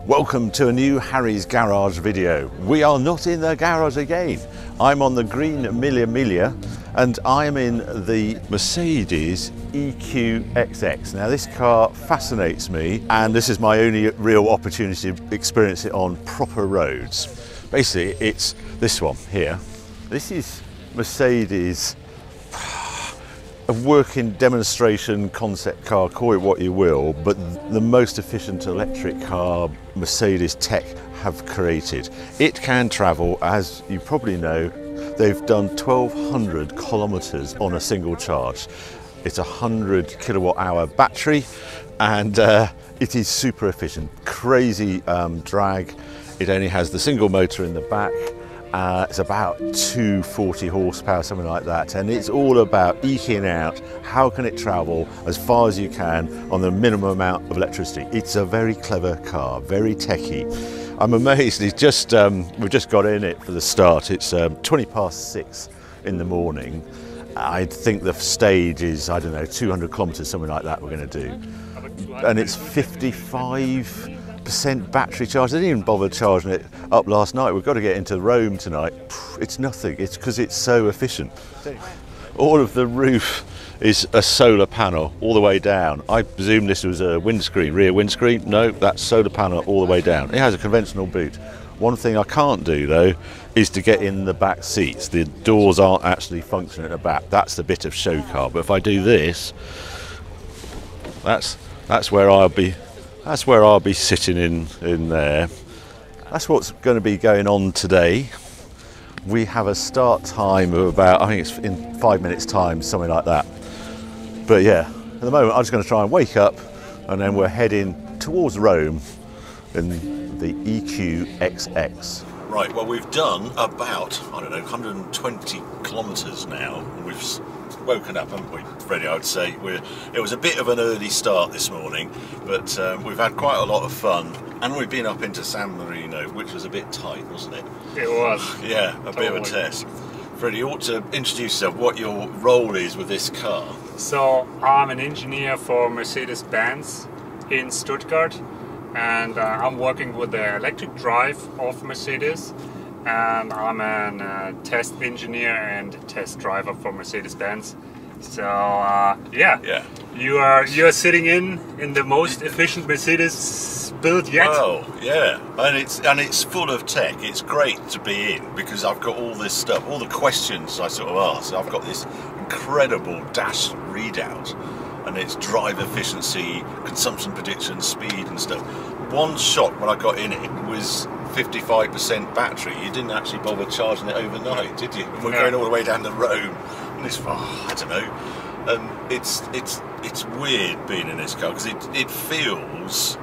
Welcome to a new Harry's Garage video. We are not in the garage again. I'm on the Green Mille Miglia and I'm in the Mercedes EQXX. Now this car fascinates me and this is my only real opportunity to experience it on proper roads. Basically it's this one here. This is Mercedes, a working demonstration concept car, call it what you will, but the most efficient electric car Mercedes tech have created. It can travel, as you probably know, they've done 1,200 kilometers on a single charge. It's a 100 kilowatt hour battery and it is super efficient. Crazy drag. It only has the single motor in the back. It's about 240 horsepower, something like that, and it's all about eking out how can it travel as far as you can on the minimum amount of electricity. It's a very clever car, very techy. I'm amazed. It's just we've just got in it for the start. It's 20:06 in the morning. I think the stage is, I don't know, 200 kilometers, something like that we're going to do, and it's 55% battery charge. They didn't even bother charging it up last night. We've got to get into Rome tonight. It's nothing. It's because it's so efficient. All of the roof is a solar panel all the way down. I presume this was a windscreen, rear windscreen. No, that's solar panel all the way down. It has a conventional boot. One thing I can't do though is to get in the back seats. The doors aren't actually functioning at the back. That's the bit of show car. But if I do this, that's where I'll be. That's where I'll be sitting in there. That's what's going to be going on today. We have a start time of about, I think it's in 5 minutes time, something like that. But yeah, at the moment I'm just going to try and wake up and then we're heading towards Rome in the EQXX. Right, well we've done about, I don't know, 120 kilometres now. We've woken up, haven't we, Freddie? I would say it was a bit of an early start this morning, but we've had quite a lot of fun, and we've been up into San Marino, which was a bit tight, wasn't it? It was. Yeah, a bit of a test. Freddie, you ought to introduce yourself, what your role is with this car. So I'm an engineer for Mercedes-Benz in Stuttgart, and I'm working with the electric drive of Mercedes. And I'm a test engineer and test driver for Mercedes-Benz. So yeah, you are sitting in the most efficient Mercedes built yet. Wow, yeah, and it's full of tech. It's great to be in because I've got all this stuff, all the questions I sort of ask. I've got this incredible dash readout, and it's drive efficiency, consumption prediction, speed and stuff. One shot when I got in it was 55% battery. You didn't actually bother charging it overnight, did you? We're going all the way down to Rome, and it's, I don't know. It's weird being in this car because it feels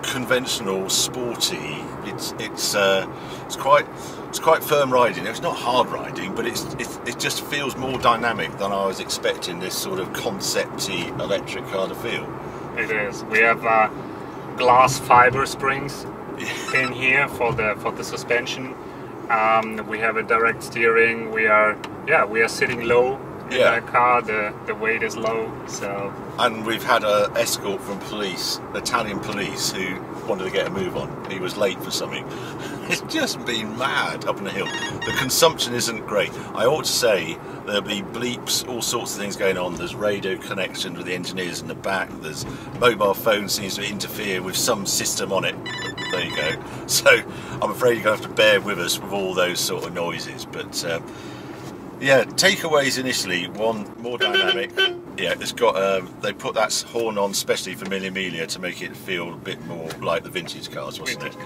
conventional, sporty. It's quite firm riding. It's not hard riding, but it just feels more dynamic than I was expecting this sort of concept-y electric car to feel. It is. We have glass fiber springs in here for the suspension. We have a direct steering. We are sitting low in the car. The weight is low. So. And we've had an escort from police, Italian police, who wanted to get a move on. He was late for something. It's just been mad up in the hill. The consumption isn't great. I ought to say there'll be bleeps, all sorts of things going on. There's radio connection with the engineers in the back. There's mobile phone seems to interfere with some system on it. There you go. So I'm afraid you're going to have to bear with us with all those sort of noises. But yeah, takeaways initially. One, more dynamic. Yeah, it's got they put that horn on specially for Mille Miglia to make it feel a bit more like the vintage cars, wasn't it?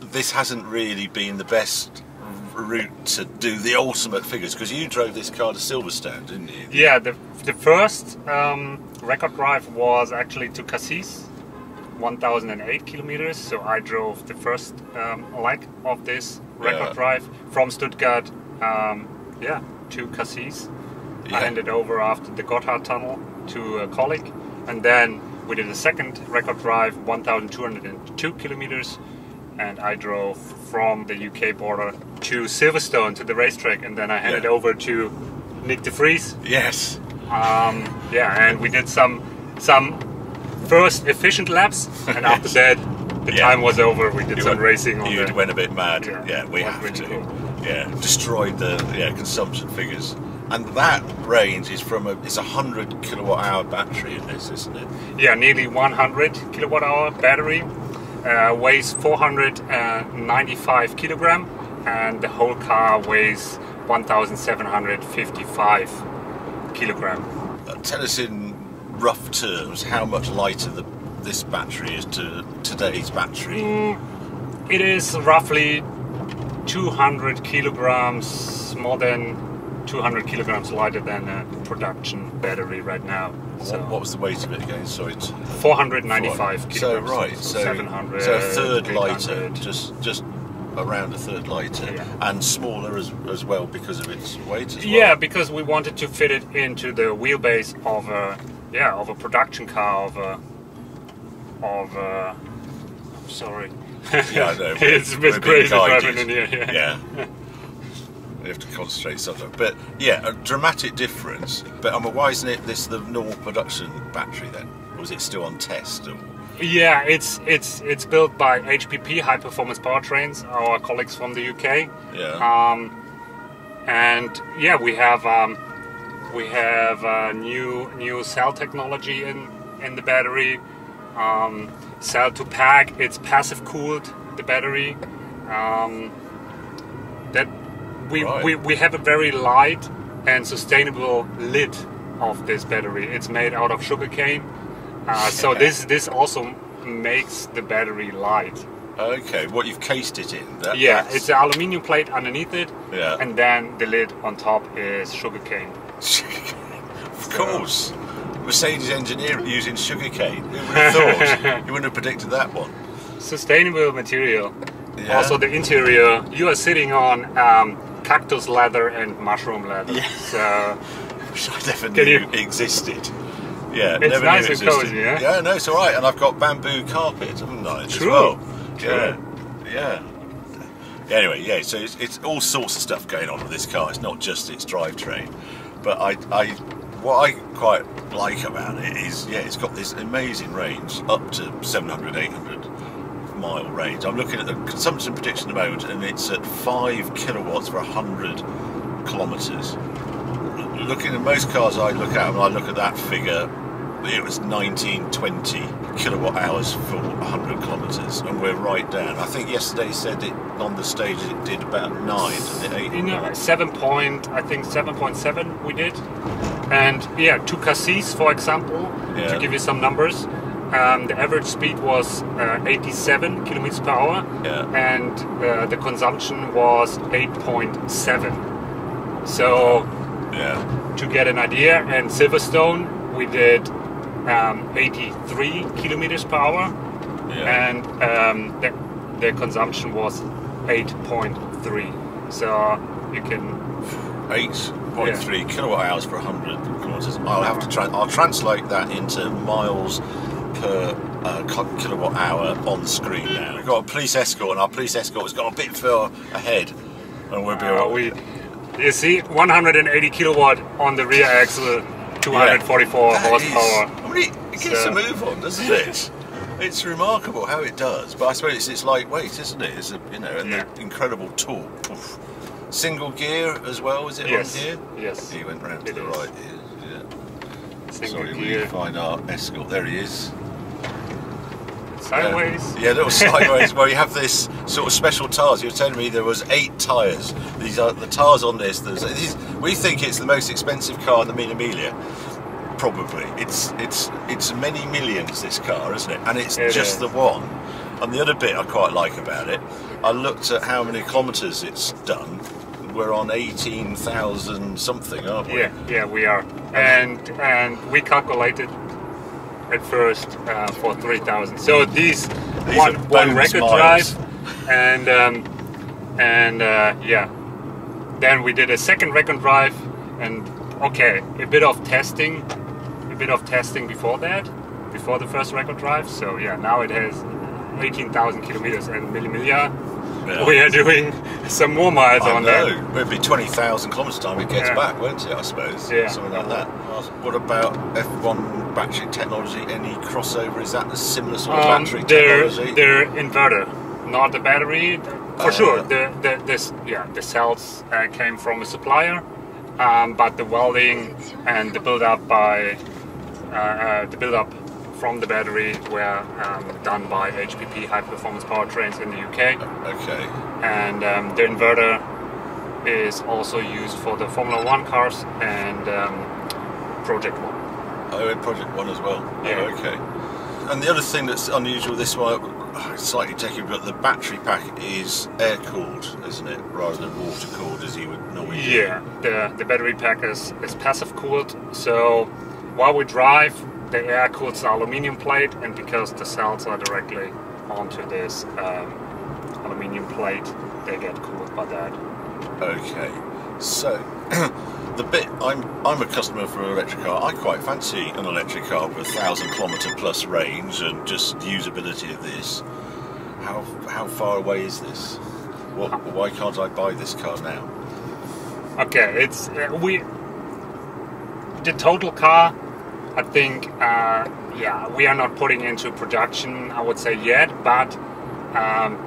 This hasn't really been the best route to do the ultimate figures because you drove this car to Silverstone, didn't you? Yeah, the first record drive was actually to Cassis, 1,008 kilometers. So I drove the first leg of this record drive from Stuttgart, to Cassis. I handed over after the Gotthard tunnel to a colleague, and then we did a second record drive, 1,202 kilometers, and I drove from the UK border to Silverstone to the racetrack, and then I handed over to Nick de Vries. Yes. And we did some first efficient laps, and after that, the time was over. We did some racing on You went a bit mad. Yeah, we have really to. cool. Yeah, destroyed the consumption figures. And that range is from it's a 100 kilowatt hour battery in this, isn't it? Yeah, nearly 100 kilowatt hour battery. Weighs 495 kilogram, and the whole car weighs 1,755 kilogram. Tell us in rough terms how much lighter this battery is to today's battery. It is roughly 200 kilograms, more than 200 kilograms lighter than a production battery right now. So What was the weight of it again? Sorry, it's 495 kilograms. So 700, so a third 800. lighter, just around a third lighter, and smaller as well because of its weight as well. Yeah, because we wanted to fit it into the wheelbase of a production car sorry. Yeah, I know. It's a bit crazy driving in here. Yeah. You have to concentrate sometimes. But yeah, a dramatic difference. But why isn't it the normal production battery then? Or is it still on test? Or? Yeah, it's built by HPP, High Performance Powertrains, our colleagues from the UK. Yeah. And yeah, we have new cell technology in the battery. Cell to pack, it's passive cooled, the battery. We have a very light and sustainable lid of this battery. It's made out of sugarcane, so this also makes the battery light. Okay, what you've cased it in? It's an aluminium plate underneath it, and then the lid on top is sugarcane. Of course. Mercedes engineer using sugarcane. Who would have thought? You wouldn't have predicted that one. Sustainable material. Yeah. Also the interior, you are sitting on cactus leather and mushroom leather. Yeah. So, which I never knew existed. Yeah, it's never nice knew and existed. cozy, yeah? Yeah, no, it's alright. And I've got bamboo carpet, haven't I? True. As well. True. Yeah. Anyway, yeah, so it's all sorts of stuff going on with this car. It's not just its drivetrain. But what I quite like about it is, it's got this amazing range, up to 700, 800 mile range. I'm looking at the consumption prediction at the moment, and it's at 5 kilowatts for 100 kilometres. Looking at most cars I look at, when I look at that figure, it was 1920 kilowatt hours for 100 kilometres, and we're right down. I think yesterday said it on the stage it did about 9, didn't it? 8? 7.7 we did. And yeah, to Cassis, for example, to give you some numbers, the average speed was 87 kilometers per hour, and the consumption was 8.7. So, to get an idea, and Silverstone we did 83 kilometers per hour, and the consumption was 8.3. So you can 8.3 kilowatt hours for 100 kilometers. I'll have to I'll translate that into miles per kilowatt hour on the screen now. We've got a police escort, and our police escort has got a bit further ahead, and we'll be alright. You see, 180 kilowatt on the rear axle, 244 horsepower. It gets a move on, doesn't it? It's remarkable how it does. But I suppose it's lightweight, isn't it? It's and the incredible torque. Oof. Single gear as well, is it on here? Yes. He went round to the right here. Sorry, gear. we find our escort. There he is. Sideways. Little sideways. Well, you have this sort of special tyres. You were telling me there was 8 tyres. These are the tyres on this. We think it's the most expensive car in the Mille Miglia. Probably. It's many millions, this car, isn't it? And it's just the one. And the other bit I quite like about it, I looked at how many kilometres it's done. We're on 18,000 something, aren't we? Yeah, we are. And we calculated at first for 3,000. So these one record drive, and then we did a second record drive, and a bit of testing before the first record drive. So now it has 18,000 kilometers, and Mille Miglia, we are doing some more miles on that. It'll be 20,000 kilometers time it gets back, won't it? I suppose. Yeah. Something like that. What about F1 battery technology, any crossover? Is that a similar sort of battery technology? They're inverter, not the battery. For sure, the cells came from a supplier, but the welding and the build-up from the battery were done by HPP, High Performance Powertrains in the UK. Okay. And the inverter is also used for the Formula 1 cars and Project 1. Oh, in Project 1 as well? Yeah. Oh, okay. And the other thing that's unusual this one, slightly techy, but the battery pack is air-cooled, isn't it? Rather than water-cooled as you would normally do. Yeah, the battery pack is passive-cooled, so while we drive, the air cools the aluminium plate, and because the cells are directly onto this aluminium plate, they get cooled by that. Okay, so the bit I'm a customer for an electric car. I quite fancy an electric car with 1,000-kilometre plus range and just usability of this. How far away is this? Why can't I buy this car now? Okay, it's the total car. I think we are not putting into production, I would say, yet, but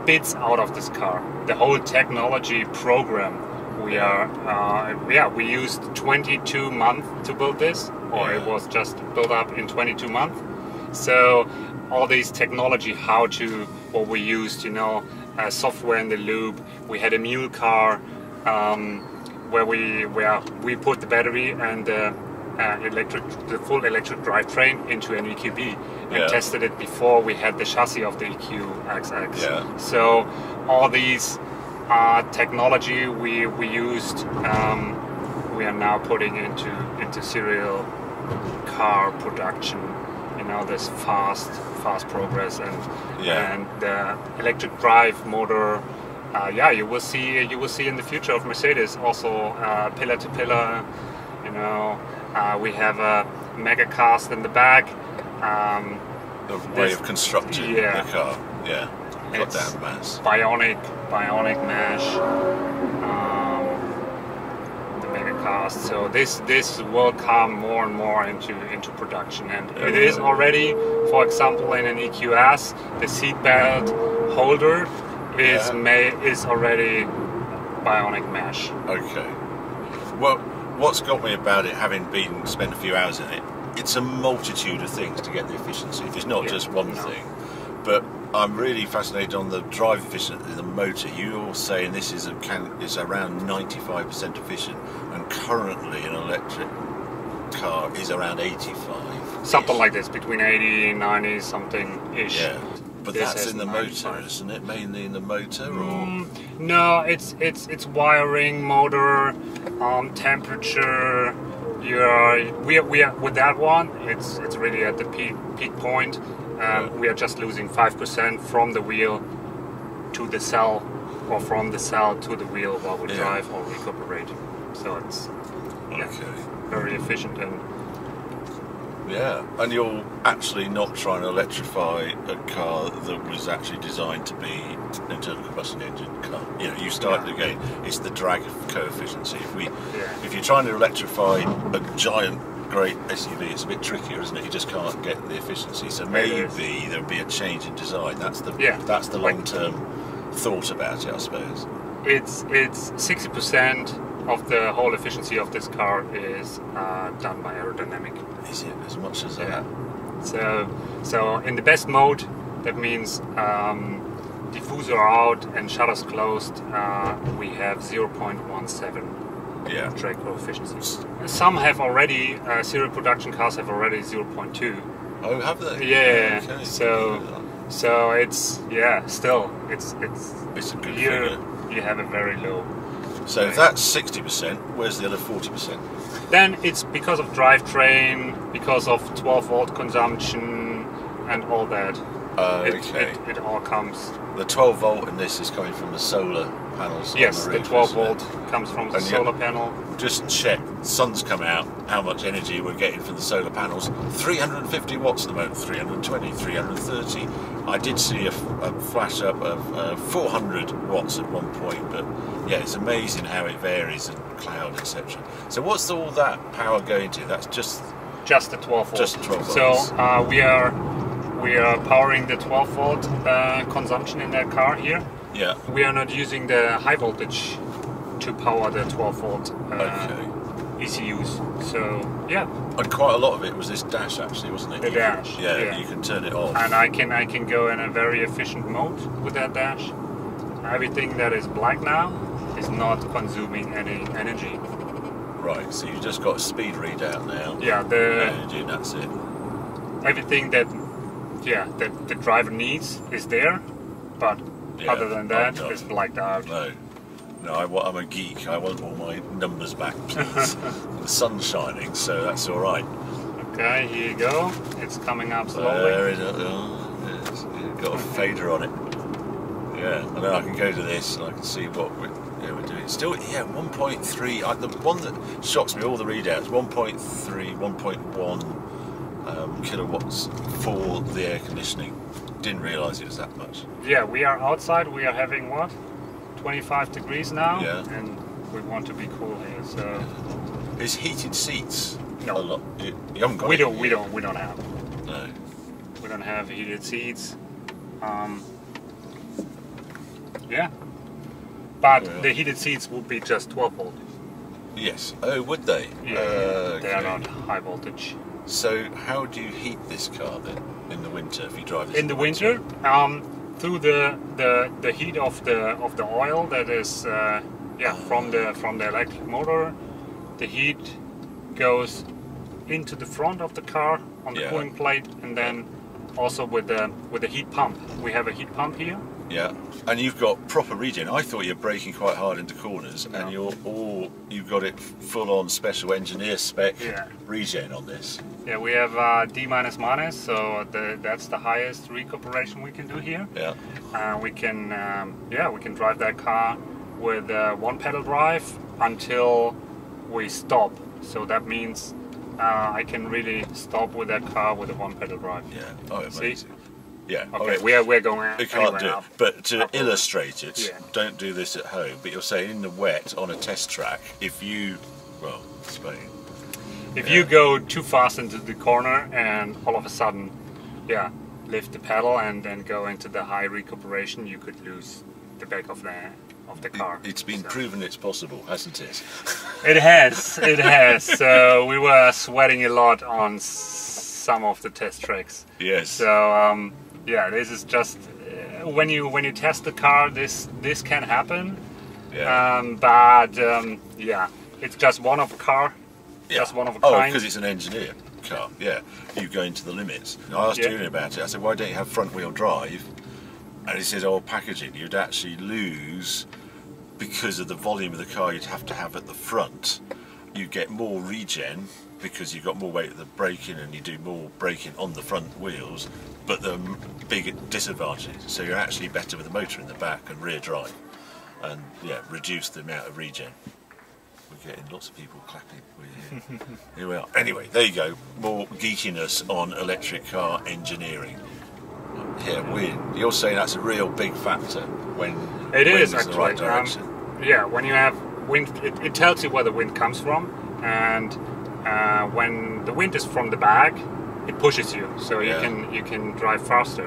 bits out of this car. The whole technology program, we used 22 months to build this, or it was just built up in 22 months. So all these technology, what we used, software in the loop. We had a mule car where we put the battery and the full electric drivetrain into an EQB and tested it before we had the chassis of the EQXX. Yeah. So all these technology we used, we are now putting into serial car production. This fast progress and the electric drive motor. You will see in the future of Mercedes also pillar to pillar. We have a mega cast in the back. The way of constructing the car, got down mass. Bionic mesh. The mega cast. So this will come more and more into production, and it is already. For example, in an EQS, the seatbelt holder is already bionic mesh. Okay. Well, what's got me about it, having spent a few hours in it, it's a multitude of things to get the efficiency. It's not just one thing. But I'm really fascinated on the drive efficiency of the motor. You're saying this is around 95% efficient, and currently an electric car is around 85. Something like this, between 80 and 90 something ish. Yeah. But that's in the motor, isn't it? Mainly in the motor, or no? It's wiring, motor, temperature. We are with that one. It's really at the peak point. We are just losing 5% from the wheel to the cell, or from the cell to the wheel while we drive or recuperate. So it's very efficient and. Yeah, and you're actually not trying to electrify a car that was actually designed to be an internal combustion engine car. You started again. It's the drag coefficient. If you're trying to electrify a giant, great SUV, it's a bit trickier, isn't it? You just can't get the efficiency. So maybe there'll be a change in design. That's the long-term thought about it, I suppose. It's 60%. Of the whole efficiency of this car is done by aerodynamic. Is it as much as that? So in the best mode, that means diffuser out and shutters closed, we have 0.17 drag coefficiency. Some have already, serial production cars have already 0.2. Oh, have they? Yeah. Okay. So it's still it's a good figure. You have a very low. So if that's 60%, where's the other 40%? Then it's because of drivetrain, because of 12-volt consumption, and all that. It all comes. The 12-volt in this is coming from the solar panels. Yes, on the roof, the 12-volt comes from the solar panel. Just check, the sun's come out, how much energy we're getting from the solar panels. 350 watts at the moment, 320, 330. I did see a flash up of 400 watts at one point, but it's amazing how it varies, and cloud, etc. So what's all that power going to? That's just Just the 12 volt. Just 12 So volts. we are powering the 12 volt consumption in that car here. Yeah. We are not using the high voltage to power the 12 volt Okay. ECUs. So yeah. And quite a lot of it was this dash, actually, wasn't it? The dash. Yeah, you can turn it off. And I can go in a very efficient mode with that dash. Everything that is black now is not consuming any energy. Right, so you've just got a speed readout now. Yeah, Energy, and that's it. everything that the driver needs is there, but Yeah, other than that, I'm not. it's blacked out. No, I'm a geek. I want all my numbers back, please. The sun's shining, so that's all right. Okay, here you go. It's coming up slowly. There it is. It's got a fader on it. Yeah, and then I can go to this and I can see what we're doing. Still, 1.3. The one that shocks me, all the readouts, 1.3, 1.1 kilowatts for the air conditioning. Didn't realise it was that much. Yeah, we are outside. We are having what? 25 degrees now, Yeah. and we want to be cool here. So Is heated seats No. a lot? You haven't got we it don't yet. have No. we don't have heated seats. Yeah, but Yeah. the heated seats would be just 12 volt. Yes. Oh, would they? Yeah, they are Okay. not high voltage. So how do you heat this car then in the winter if you drive this In the winter, through the heat of the oil that is from the electric motor, the heat goes into the front of the car on the Yeah. cooling plate, and then also with the heat pump. We have a heat pump here. Yeah, and you've got proper regen. I thought you're braking quite hard into corners, No. and you've got it full on special engineer spec Yeah. regen on this. Yeah, we have D minus, so that's the highest recuperation we can do here. Yeah, We can drive that car with one pedal drive until we stop. So that means I can really stop with that car with a one pedal drive. yeah. Oh, amazing. See? Yeah. Okay, oh, we're going. you can't do it. up. But to Up. illustrate it, Yeah. don't do this at home. But you're saying in the wet on a test track, Spain. If you go too fast into the corner and all of a sudden, lift the pedal and then go into the high recuperation, you could lose the back of the car. It's been So- proven it's possible, hasn't it? It has. So we were sweating a lot on some of the test tracks. Yes. So this is just when you test the car, this can happen. Yeah. It's just one of a car. Yeah. Just one of a Oh, kind. because it's an engineer car. Yeah, you go into the limits. I asked Yeah. Julian about it. I said, why don't you have front-wheel drive? And he said, oh, packaging. You'd actually lose because of the volume of the car you'd have to have at the front. You get more regen because you've got more weight at the braking and you do more braking on the front wheels. But the big disadvantage, so you're actually better with the motor in the back and rear drive, and reduce the amount of regen. We're getting lots of people clapping. We're here. Here we are. Anyway, there you go. More geekiness on electric car engineering. Yeah, you're saying that's a real big factor when It is wind's in the right actually. direction. When you have wind, it tells you where the wind comes from, and when the wind is from the back, it pushes you, so you can drive faster.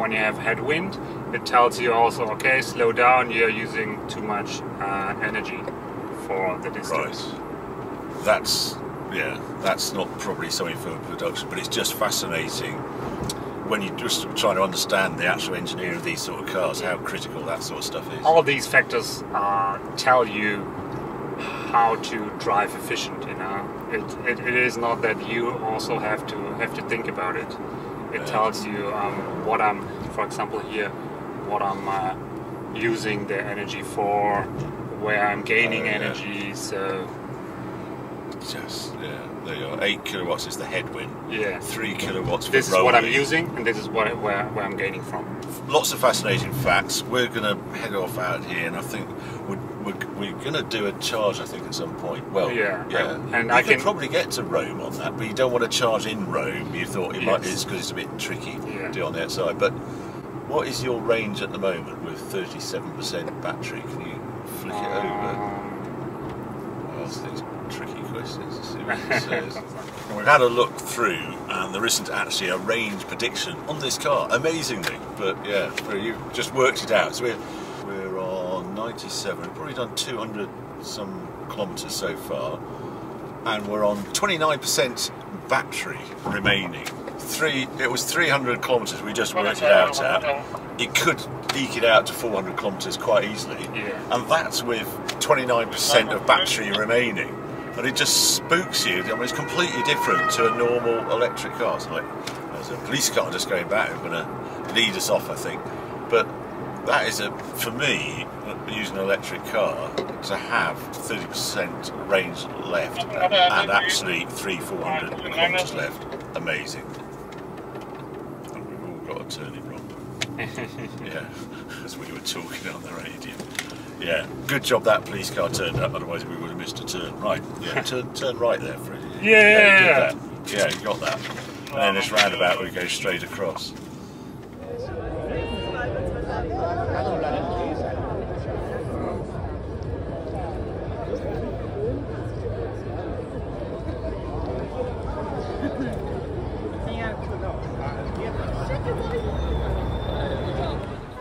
When you have headwind, it tells you also, okay, slow down. You're using too much energy for the distance. Right. That's not probably something for production, but it's just fascinating when you're just trying to understand the actual engineering of these sort of cars, how critical that sort of stuff is. All of these factors tell you how to drive efficient. It is not that you also have to think about it. It tells you what I'm, for example, here, what I'm using the energy for, where I'm gaining energy. So there you are. 8 kilowatts is the headwind. 3 kilowatts for this is rolling. what I'm using, and this is where I'm gaining from. Lots of fascinating facts. We're going to head off out here, and I think we're going to do a charge. I think at some point. Well, and you I can can probably get to Rome on that, but you don't want to charge in Rome. You thought it might. It's because it's a bit tricky to do on the outside. But what is your range at the moment with 37% battery? Can you flick it over? I'll ask these tricky questions to see what it says. And we've had a look through, and there isn't actually a range prediction on this car, amazingly. But yeah, you've just worked it out. So we're on 97, we've probably done 200 some kilometres so far, and we're on 29% battery remaining. It was 300 kilometres we just worked it out at. It could eke it out to 400 kilometres quite easily, and that's with 29% of battery remaining. And it just spooks you. I mean, it's completely different to a normal electric car. So like, there's a police car just going back, going to lead us off, I think. But that is, for me, using an electric car, to have 30% range left and actually 300-400 kilometres left, amazing. And we've all got to turn it wrong. Yeah, as we were talking on the radio. Yeah, good job that police car turned up, otherwise we would have missed a turn. Right, yeah, turn right there, Freddie. Yeah, you did that. Yeah, you got that. And then this roundabout we go straight across.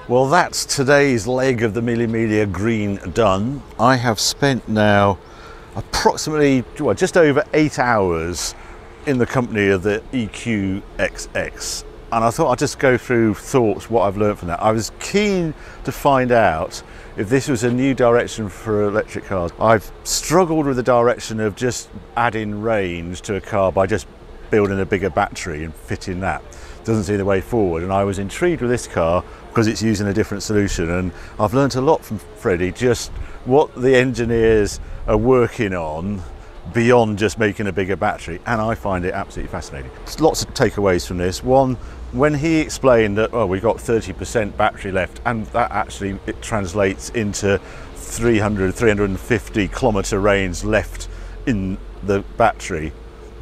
Well, that's today's leg of the Mille Miglia Green done. I have spent now approximately just over 8 hours in the company of the EQXX, and I thought I'd just go through thoughts, what I've learned from that. I was keen to find out if this was a new direction for electric cars. I've struggled with the direction of just adding range to a car by just building a bigger battery and fitting that. Doesn't see the way forward, and I was intrigued with this car because it's using a different solution, and I've learnt a lot from Freddie, just what the engineers are working on beyond just making a bigger battery, and I find it absolutely fascinating. There's lots of takeaways from this. One, when he explained that, oh, we've got 30% battery left, and that actually it translates into 350 kilometre range left in the battery,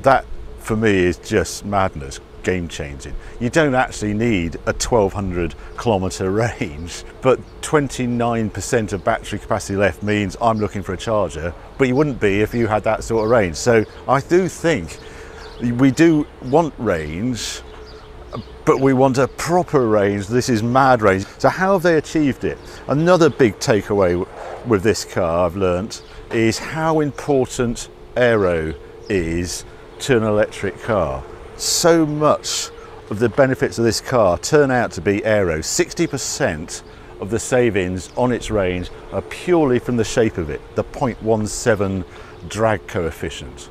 that for me is just madness. Game changing. You don't actually need a 1200 kilometre range, but 29% of battery capacity left means I'm looking for a charger, but you wouldn't be if you had that sort of range. So I do think we do want range, but we want a proper range. This is mad range. So how have they achieved it? Another big takeaway with this car I've learnt is how important aero is to an electric car. So much of the benefits of this car turn out to be aero. 60% of the savings on its range are purely from the shape of it, the 0.17 drag coefficient.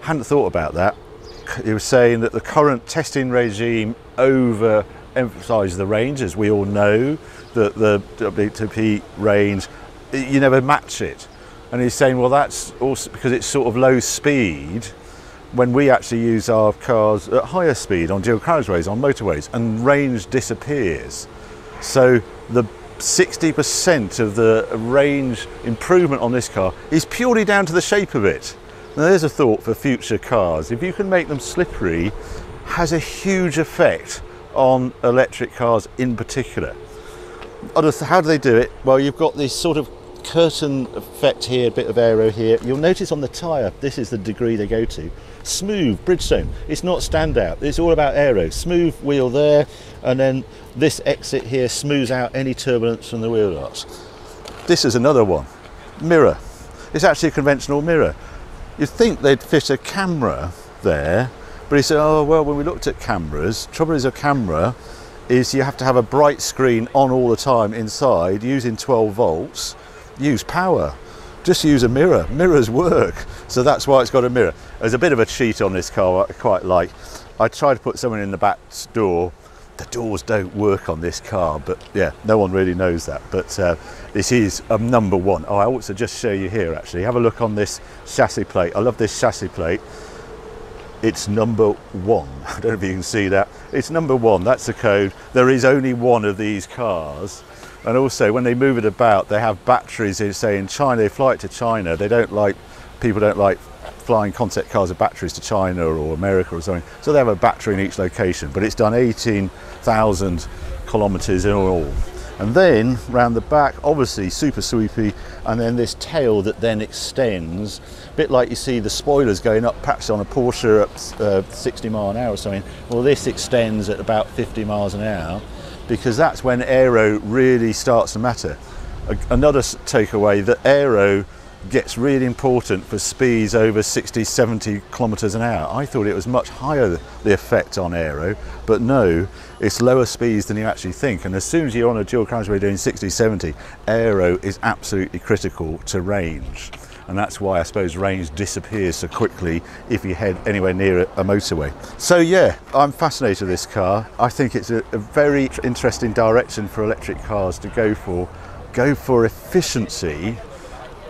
Hadn't thought about that. He was saying that the current testing regime over-emphasises the range, as we all know, that the WTP range, you never match it. And he's saying, well, that's also because it's sort of low speed, when we actually use our cars at higher speed on dual carriageways, on motorways, and range disappears. So the 60% of the range improvement on this car is purely down to the shape of it. Now there's a thought for future cars. If you can make them slippery, has a huge effect on electric cars in particular. How do they do it? Well, you've got this sort of curtain effect here, a bit of aero here. You'll notice on the tyre, this is the degree they go to. Smooth Bridgestone, it's not standout, it's all about aero. Smooth wheel there, and then this exit here smooths out any turbulence from the wheel arch. This is another one. Mirror, it's actually a conventional mirror. You'd think they'd fit a camera there, but he said, oh well, when we looked at cameras, trouble is a camera is you have to have a bright screen on all the time inside using 12 volts. Use power, just use a mirror. Mirrors work, so that's why it's got a mirror. There's a bit of a cheat on this car I quite like. I tried to put someone in the back door. The doors don't work on this car, but yeah, no one really knows that. But this is a number one. Oh, I ought to just show you here actually. Have a look on this chassis plate. I love this chassis plate. It's number one. I don't know if you can see that. It's number one, that's the code. There is only one of these cars. And also when they move it about, they have batteries in, say in China, they fly it to China. People don't like flying concept cars with batteries to China or America or something. So they have a battery in each location, but it's done 18,000 kilometers in all. And then round the back, obviously super sweepy, and then this tail that then extends, a bit like you see the spoilers going up perhaps on a Porsche at 60 mile an hour or something. Well, this extends at about 50 miles an hour, because that's when aero really starts to matter. Another takeaway, that aero gets really important for speeds over 60, 70 kilometers an hour. I thought it was much higher, the effect on aero, but no, it's lower speeds than you actually think. And as soon as you're on a dual carriageway doing 60, 70, aero is absolutely critical to range. And that's why I suppose range disappears so quickly if you head anywhere near a motorway. So yeah, I'm fascinated with this car. I think it's a very interesting direction for electric cars to go for. Go for efficiency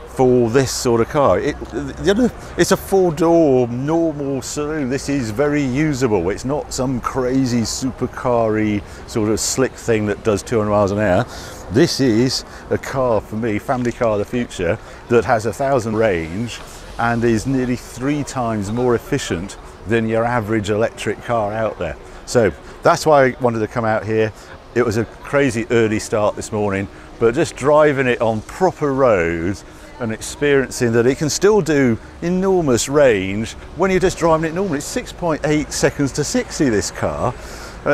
for this sort of car. It's a four-door normal saloon. This is very usable. It's not some crazy supercar-y sort of slick thing that does 200 miles an hour. This is a car for me, family car of the future, that has 1,000 range and is nearly 3 times more efficient than your average electric car out there. So that's why I wanted to come out here. It was a crazy early start this morning, but just driving it on proper roads and experiencing that it can still do enormous range when you're just driving it normally. It's 6.8 seconds to 60, this car.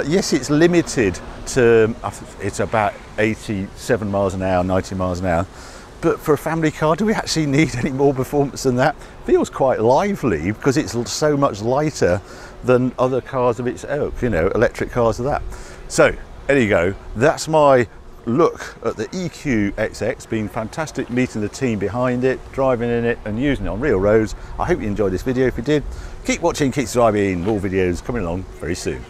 Yes, it's limited to, it's about 87 miles an hour, 90 miles an hour. But for a family car, do we actually need any more performance than that? Feels quite lively because it's so much lighter than other cars of its ilk, you know, electric cars of that. So there you go. That's my look at the EQXX. Been fantastic meeting the team behind it, driving in it and using it on real roads. I hope you enjoyed this video. If you did, keep watching, keep subscribing. More videos coming along very soon.